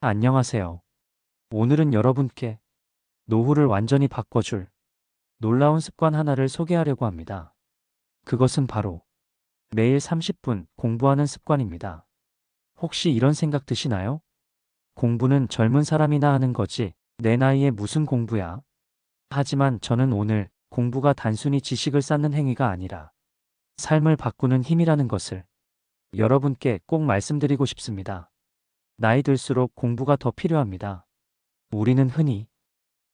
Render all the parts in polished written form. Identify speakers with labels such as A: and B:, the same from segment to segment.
A: 안녕하세요. 오늘은 여러분께 노후를 완전히 바꿔줄 놀라운 습관 하나를 소개하려고 합니다. 그것은 바로 매일 30분 공부하는 습관입니다. 혹시 이런 생각 드시나요? 공부는 젊은 사람이나 하는 거지. 내 나이에 무슨 공부야? 하지만 저는 오늘 공부가 단순히 지식을 쌓는 행위가 아니라 삶을 바꾸는 힘이라는 것을 여러분께 꼭 말씀드리고 싶습니다. 나이 들수록 공부가 더 필요합니다. 우리는 흔히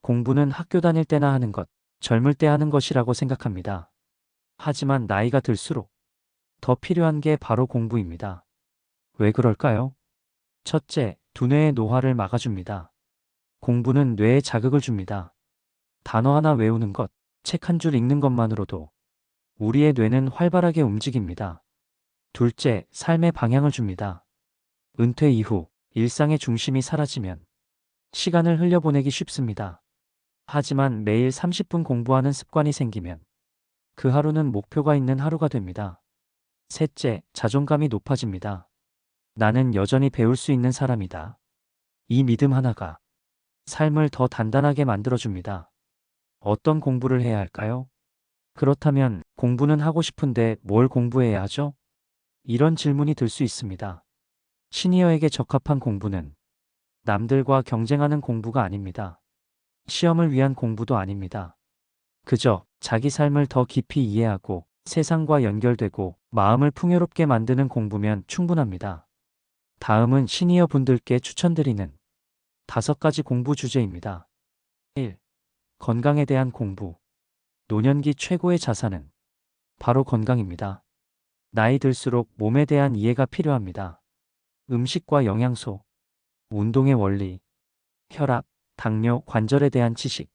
A: 공부는 학교 다닐 때나 하는 것, 젊을 때 하는 것이라고 생각합니다. 하지만 나이가 들수록 더 필요한 게 바로 공부입니다. 왜 그럴까요? 첫째, 두뇌의 노화를 막아줍니다. 공부는 뇌에 자극을 줍니다. 단어 하나 외우는 것, 책 한 줄 읽는 것만으로도 우리의 뇌는 활발하게 움직입니다. 둘째, 삶의 방향을 줍니다. 은퇴 이후 일상의 중심이 사라지면 시간을 흘려보내기 쉽습니다. 하지만 매일 30분 공부하는 습관이 생기면 그 하루는 목표가 있는 하루가 됩니다. 셋째, 자존감이 높아집니다. 나는 여전히 배울 수 있는 사람이다. 이 믿음 하나가 삶을 더 단단하게 만들어줍니다. 어떤 공부를 해야 할까요? 그렇다면 공부는 하고 싶은데 뭘 공부해야 하죠? 이런 질문이 들 수 있습니다. 시니어에게 적합한 공부는 남들과 경쟁하는 공부가 아닙니다. 시험을 위한 공부도 아닙니다. 그저 자기 삶을 더 깊이 이해하고 세상과 연결되고 마음을 풍요롭게 만드는 공부면 충분합니다. 다음은 시니어 분들께 추천드리는 5가지 공부 주제입니다. 1. 건강에 대한 공부. 노년기 최고의 자산은 바로 건강입니다. 나이 들수록 몸에 대한 이해가 필요합니다. 음식과 영양소, 운동의 원리, 혈압, 당뇨, 관절에 대한 지식,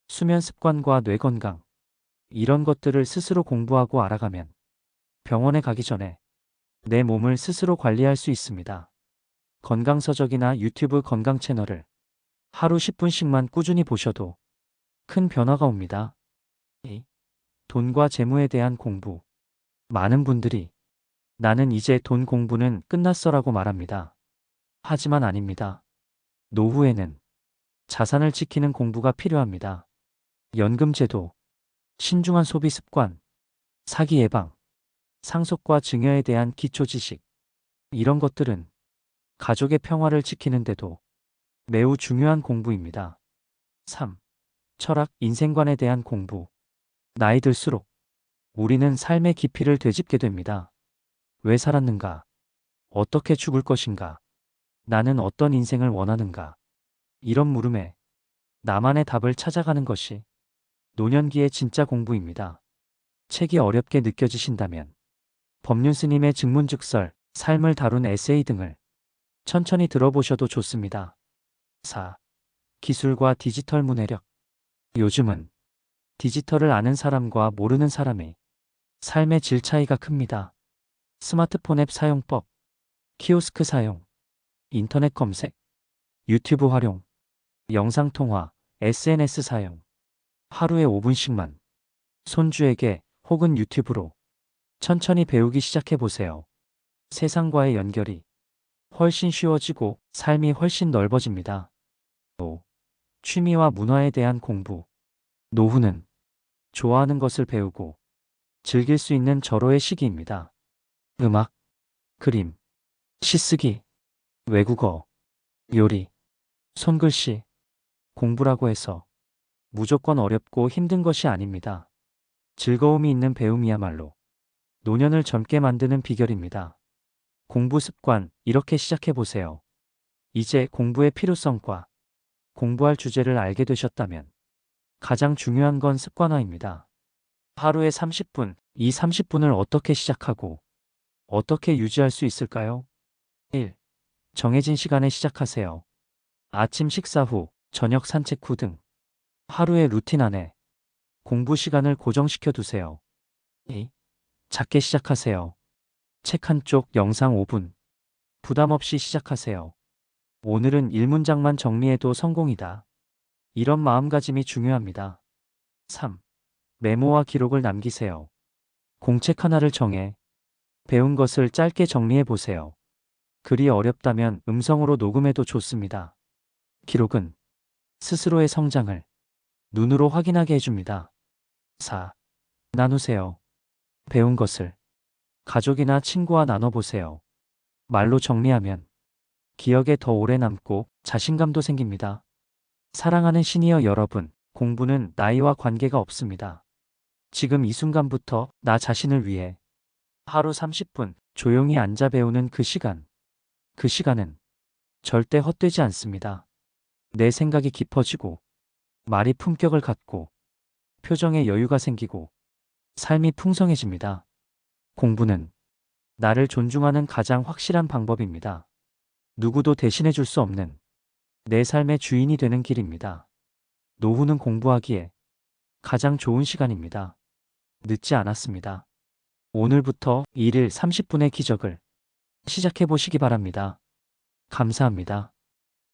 A: 수면 습관과 뇌 건강, 이런 것들을 스스로 공부하고 알아가면 병원에 가기 전에 내 몸을 스스로 관리할 수 있습니다. 건강서적이나 유튜브 건강 채널을 하루 10분씩만 꾸준히 보셔도 큰 변화가 옵니다. 2. 돈과 재무에 대한 공부. 많은 분들이 나는 이제 돈 공부는 끝났어라고 말합니다. 하지만 아닙니다. 노후에는 자산을 지키는 공부가 필요합니다. 연금제도, 신중한 소비 습관, 사기 예방, 상속과 증여에 대한 기초 지식. 이런 것들은 가족의 평화를 지키는데도 매우 중요한 공부입니다. 3. 철학, 인생관에 대한 공부. 나이 들수록 우리는 삶의 깊이를 되짚게 됩니다. 왜 살았는가? 어떻게 죽을 것인가? 나는 어떤 인생을 원하는가? 이런 물음에 나만의 답을 찾아가는 것이 노년기의 진짜 공부입니다. 책이 어렵게 느껴지신다면 법륜 스님의 증문즉설, 삶을 다룬 에세이 등을 천천히 들어보셔도 좋습니다. 4. 기술과 디지털 문해력. 요즘은 디지털을 아는 사람과 모르는 사람의 삶의 질 차이가 큽니다. 스마트폰 앱 사용법, 키오스크 사용, 인터넷 검색, 유튜브 활용, 영상통화, SNS 사용. 하루에 5분씩만 손주에게 혹은 유튜브로 천천히 배우기 시작해보세요. 세상과의 연결이 훨씬 쉬워지고 삶이 훨씬 넓어집니다. 5. 취미와 문화에 대한 공부. 노후는 좋아하는 것을 배우고 즐길 수 있는 절호의 시기입니다. 음악, 그림, 시쓰기, 외국어, 요리, 손글씨, 공부라고 해서 무조건 어렵고 힘든 것이 아닙니다. 즐거움이 있는 배움이야말로 노년을 젊게 만드는 비결입니다. 공부 습관, 이렇게 시작해보세요. 이제 공부의 필요성과 공부할 주제를 알게 되셨다면 가장 중요한 건 습관화입니다. 하루에 30분, 이 30분을 어떻게 시작하고 어떻게 유지할 수 있을까요? 1. 정해진 시간에 시작하세요. 아침 식사 후, 저녁 산책 후 등 하루의 루틴 안에 공부 시간을 고정시켜 두세요. 2. 작게 시작하세요. 책 한 쪽, 영상 5분. 부담 없이 시작하세요. 오늘은 1문장만 정리해도 성공이다. 이런 마음가짐이 중요합니다. 3. 메모와 기록을 남기세요. 공책 하나를 정해 배운 것을 짧게 정리해 보세요. 글이 어렵다면 음성으로 녹음해도 좋습니다. 기록은 스스로의 성장을 눈으로 확인하게 해줍니다. 4. 나누세요. 배운 것을 가족이나 친구와 나눠보세요. 말로 정리하면 기억에 더 오래 남고 자신감도 생깁니다. 사랑하는 시니어 여러분, 공부는 나이와 관계가 없습니다. 지금 이 순간부터 나 자신을 위해 하루 30분 조용히 앉아 배우는 그 시간은 절대 헛되지 않습니다. 내 생각이 깊어지고, 말이 품격을 갖고, 표정에 여유가 생기고, 삶이 풍성해집니다. 공부는 나를 존중하는 가장 확실한 방법입니다. 누구도 대신해 줄 수 없는 내 삶의 주인이 되는 길입니다. 노후는 공부하기에 가장 좋은 시간입니다. 늦지 않았습니다. 오늘부터 일일 30분의 기적을 시작해 보시기 바랍니다. 감사합니다.